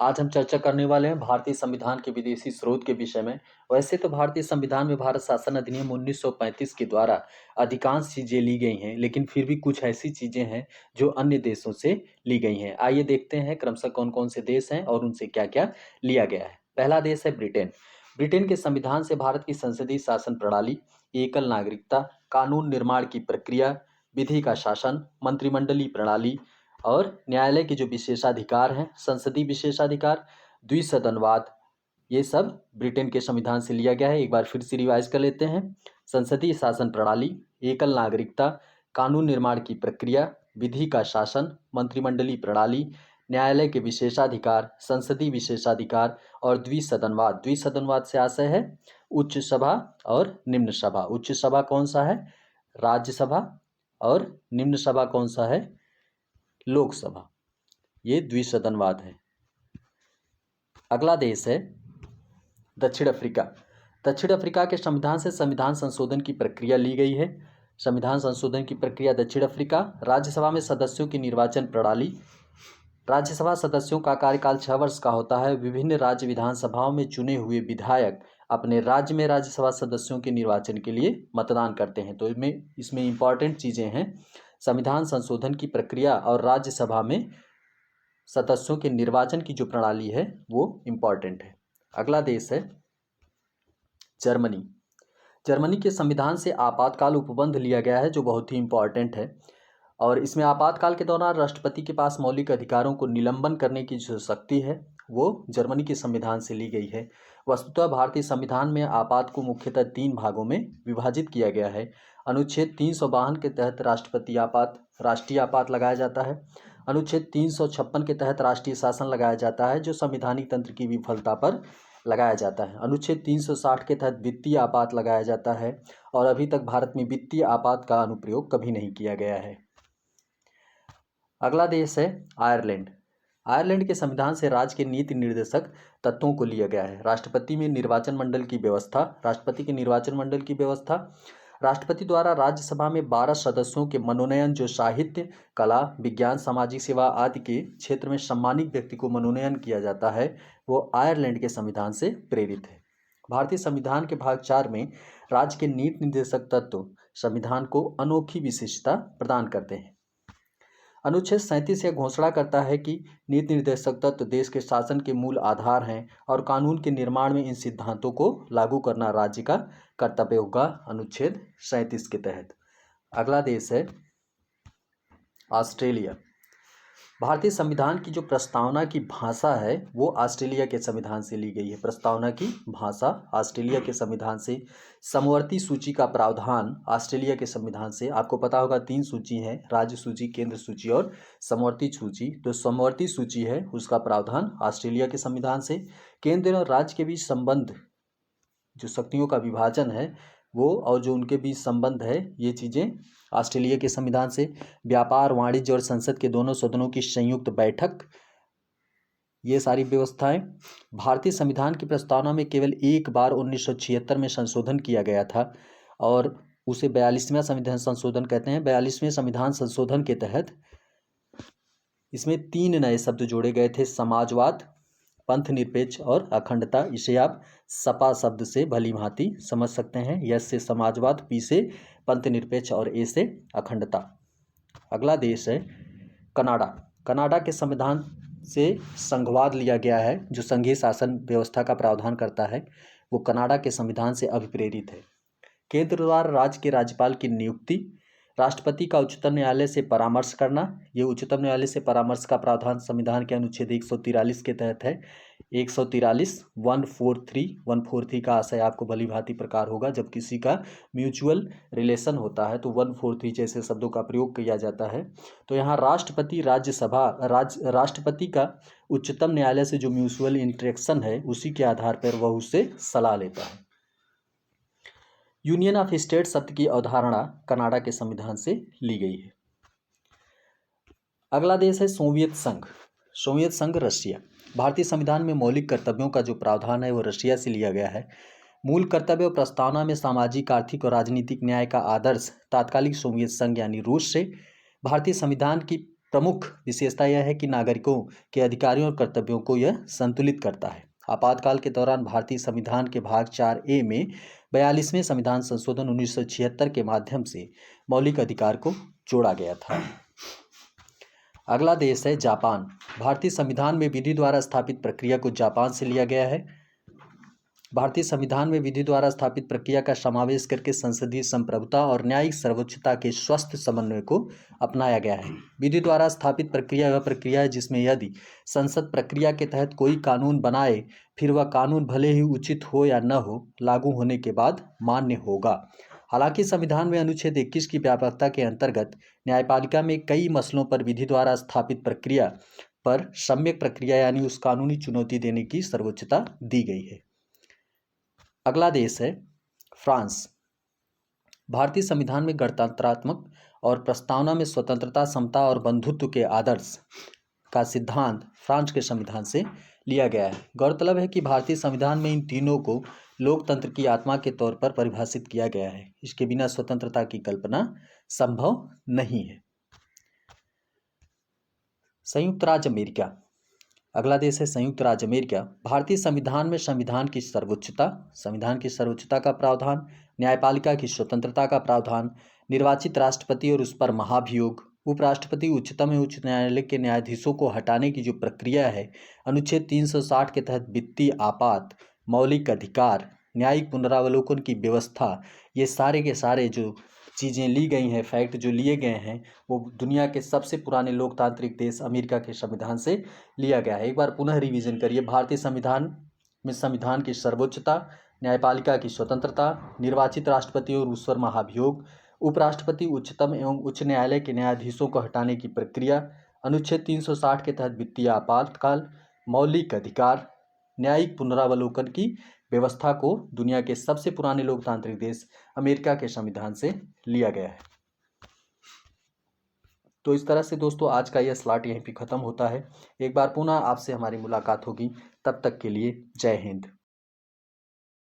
आज हम चर्चा करने वाले हैं भारतीय संविधान के विदेशी स्रोत के विषय में। वैसे तो भारतीय संविधान में भारत शासन अधिनियम 1935 के द्वारा अधिकांश चीजें ली गई हैं, लेकिन फिर भी कुछ ऐसी चीजें हैं जो अन्य देशों से ली गई हैं। आइए देखते हैं क्रमशः कौन कौन से देश हैं और उनसे क्या क्या लिया गया है। पहला देश है ब्रिटेन। ब्रिटेन के संविधान से भारत की संसदीय शासन प्रणाली, एकल नागरिकता, कानून निर्माण की प्रक्रिया, विधि का शासन, मंत्रिमंडलीय प्रणाली और न्यायालय के जो विशेषाधिकार हैं, संसदीय विशेषाधिकार, द्विसदनवाद, ये सब ब्रिटेन के संविधान से लिया गया है। एक बार फिर से रिवाइज कर लेते हैं। संसदीय शासन प्रणाली, एकल नागरिकता, कानून निर्माण की प्रक्रिया, विधि का शासन, मंत्रिमंडलीय प्रणाली, न्यायालय के विशेषाधिकार, संसदीय विशेषाधिकार और द्विसदनवाद। द्विसदनवाद से आशय है उच्च सभा और निम्न सभा। उच्च सभा कौन सा है? राज्यसभा। और निम्न सभा कौन सा है? लोकसभा। ये द्विसदनवाद है। अगला देश है दक्षिण अफ्रीका। दक्षिण अफ्रीका के संविधान से संविधान संशोधन की प्रक्रिया ली गई है। संविधान संशोधन की प्रक्रिया दक्षिण अफ्रीका। राज्यसभा में सदस्यों की निर्वाचन प्रणाली। राज्यसभा सदस्यों का कार्यकाल 6 वर्ष का होता है। विभिन्न राज्य विधानसभाओं में चुने हुए विधायक अपने राज्य में राज्यसभा सदस्यों के निर्वाचन के लिए मतदान करते हैं। तो इसमें इंपॉर्टेंट चीज़ें हैं। संविधान संशोधन की प्रक्रिया और राज्यसभा में सदस्यों के निर्वाचन की जो प्रणाली है वो इम्पॉर्टेंट है। अगला देश है जर्मनी। जर्मनी के संविधान से आपातकाल उपबंध लिया गया है, जो बहुत ही इम्पॉर्टेंट है। और इसमें आपातकाल के दौरान राष्ट्रपति के पास मौलिक अधिकारों को निलंबन करने की जो शक्ति है वो जर्मनी के संविधान से ली गई है। वस्तुतः भारतीय संविधान में आपात को मुख्यतः 3 भागों में विभाजित किया गया है। अनुच्छेद 352 के तहत राष्ट्रीय आपात लगाया जाता है। अनुच्छेद 356 के तहत राष्ट्रीय शासन लगाया जाता है, जो संवैधानिक तंत्र की विफलता पर लगाया जाता है। अनुच्छेद 360 के तहत वित्तीय आपात लगाया जाता है और अभी तक भारत में वित्तीय आपात का अनुप्रयोग कभी नहीं किया गया है। अगला देश है आयरलैंड। आयरलैंड के संविधान से राज्य के नीति निर्देशक तत्वों को लिया गया है। राष्ट्रपति के निर्वाचन मंडल की व्यवस्था, राष्ट्रपति द्वारा राज्यसभा में 12 सदस्यों के मनोनयन, जो साहित्य, कला, विज्ञान, सामाजिक सेवा आदि के क्षेत्र में सम्मानित व्यक्ति को मनोनयन किया जाता है, वो आयरलैंड के संविधान से प्रेरित है। भारतीय संविधान के भाग 4 में राज्य के नीति निर्देशक तत्व संविधान को अनोखी विशेषता प्रदान करते हैं। अनुच्छेद 37 यह घोषणा करता है कि नीति निर्देशक तत्व देश के शासन के मूल आधार हैं और कानून के निर्माण में इन सिद्धांतों को लागू करना राज्य का कर्तव्य होगा, अनुच्छेद 37 के तहत। अगला देश है ऑस्ट्रेलिया। भारतीय संविधान की जो प्रस्तावना की भाषा है वो ऑस्ट्रेलिया के संविधान से ली गई है। प्रस्तावना की भाषा ऑस्ट्रेलिया के संविधान से। समवर्ती सूची का प्रावधान ऑस्ट्रेलिया के संविधान से। आपको पता होगा 3 सूची हैं, राज्य सूची, केंद्र सूची और समवर्ती सूची। तो समवर्ती सूची है उसका प्रावधान ऑस्ट्रेलिया के संविधान से। केंद्र और राज्य के बीच संबंध, जो शक्तियों का विभाजन है वो और जो उनके बीच संबंध है, ये चीज़ें ऑस्ट्रेलिया के संविधान से। व्यापार, वाणिज्य और संसद के दोनों सदनों की संयुक्त बैठक, ये सारी व्यवस्थाएं। भारतीय संविधान की प्रस्तावना में केवल एक बार 1976 में संशोधन किया गया था और उसे 42वां संविधान संशोधन कहते हैं। 42वें संविधान संशोधन के तहत इसमें 3 नए शब्द जोड़े गए थे, समाजवाद, पंथ निरपेक्ष और अखंडता। इसे आप सपा शब्द से भली भांति समझ सकते हैं। यस से समाजवाद, पी से पंथ निरपेक्ष और ए से अखंडता। अगला देश है कनाडा। कनाडा के संविधान से संघवाद लिया गया है, जो संघीय शासन व्यवस्था का प्रावधान करता है, वो कनाडा के संविधान से अभिप्रेरित है। केंद्र द्वारा राज्य के राज्यपाल की नियुक्ति, राष्ट्रपति का उच्चतम न्यायालय से परामर्श करना, ये उच्चतम न्यायालय से परामर्श का प्रावधान संविधान के अनुच्छेद 143 के तहत है। 143 143 का आशय आपको भली भांति प्रकार होगा। जब किसी का म्यूचुअल रिलेशन होता है तो 143 जैसे शब्दों का प्रयोग किया जाता है। तो यहाँ राष्ट्रपति का उच्चतम न्यायालय से जो म्यूचुअल इंटरेक्शन है उसी के आधार पर वह उससे सलाह लेता है। यूनियन ऑफ स्टेट शब्द की अवधारणा कनाडा के संविधान से ली गई है। अगला देश है सोवियत संघ। सोवियत संघ रशिया। भारतीय संविधान में मौलिक कर्तव्यों का जो प्रावधान है वो रशिया से लिया गया है। मूल कर्तव्य और प्रस्तावना में सामाजिक, आर्थिक और राजनीतिक न्याय का आदर्श तात्कालिक सोवियत संघ यानी रूस से। भारतीय संविधान की प्रमुख विशेषता यह है कि नागरिकों के अधिकारों और कर्तव्यों को यह संतुलित करता है। आपातकाल के दौरान भारतीय संविधान के भाग 4A में 42वें संविधान संशोधन 1976 के माध्यम से मौलिक अधिकार को जोड़ा गया था। अगला देश है जापान। भारतीय संविधान में विधि द्वारा स्थापित प्रक्रिया को जापान से लिया गया है। भारतीय संविधान में विधि द्वारा स्थापित प्रक्रिया का समावेश करके संसदीय संप्रभुता और न्यायिक सर्वोच्चता के स्वस्थ समन्वय को अपनाया गया है। विधि द्वारा स्थापित प्रक्रिया वह प्रक्रिया है जिसमें यदि संसद प्रक्रिया के तहत कोई कानून बनाए, फिर वह कानून भले ही उचित हो या न हो, लागू होने के बाद मान्य होगा। हालांकि संविधान में अनुच्छेद 21 की व्यापकता के अंतर्गत न्यायपालिका में कई मसलों पर विधि द्वारा स्थापित प्रक्रिया पर सम्यक प्रक्रिया यानी उस कानूनी चुनौती देने की सर्वोच्चता दी गई है। अगला देश है फ्रांस। भारतीय संविधान में गणतंत्रात्मक और प्रस्तावना में स्वतंत्रता, समता और बंधुत्व के आदर्श का सिद्धांत फ्रांस के संविधान से लिया गया है। गौरतलब है कि भारतीय संविधान में इन तीनों को लोकतंत्र की आत्मा के तौर पर परिभाषित किया गया है। इसके बिना स्वतंत्रता की कल्पना संभव नहीं है। संयुक्त राज्य अमेरिका। अगला देश है संयुक्त राज्य अमेरिका। भारतीय संविधान में संविधान की सर्वोच्चता का प्रावधान, न्यायपालिका की स्वतंत्रता का प्रावधान, निर्वाचित राष्ट्रपति और उस पर महाभियोग, उपराष्ट्रपति, उच्चतम एवं उच्च न्यायालय के न्यायाधीशों को हटाने की जो प्रक्रिया है, अनुच्छेद 360 के तहत वित्तीय आपात, मौलिक अधिकार, न्यायिक पुनरावलोकन की व्यवस्था, ये सारे के सारे जो चीज़ें ली गई हैं, फैक्ट जो लिए गए हैं, वो दुनिया के सबसे पुराने लोकतांत्रिक देश अमेरिका के संविधान से लिया गया है। एक बार पुनः रिवीजन करिए। भारतीय संविधान में संविधान की सर्वोच्चता, न्यायपालिका की स्वतंत्रता, निर्वाचित राष्ट्रपति और उस पर महाभियोग, उपराष्ट्रपति, उच्चतम एवं उच्च न्यायालय के न्यायाधीशों को हटाने की प्रक्रिया, अनुच्छेद 360 के तहत वित्तीय आपातकाल, मौलिक अधिकार, न्यायिक पुनरावलोकन की व्यवस्था को दुनिया के सबसे पुराने लोकतांत्रिक देश अमेरिका के संविधान से लिया गया है। तो इस तरह से दोस्तों आज का यह स्लॉट यहीं पे खत्म होता है। एक बार पुनः आपसे हमारी मुलाकात होगी। तब तक के लिए जय हिंद।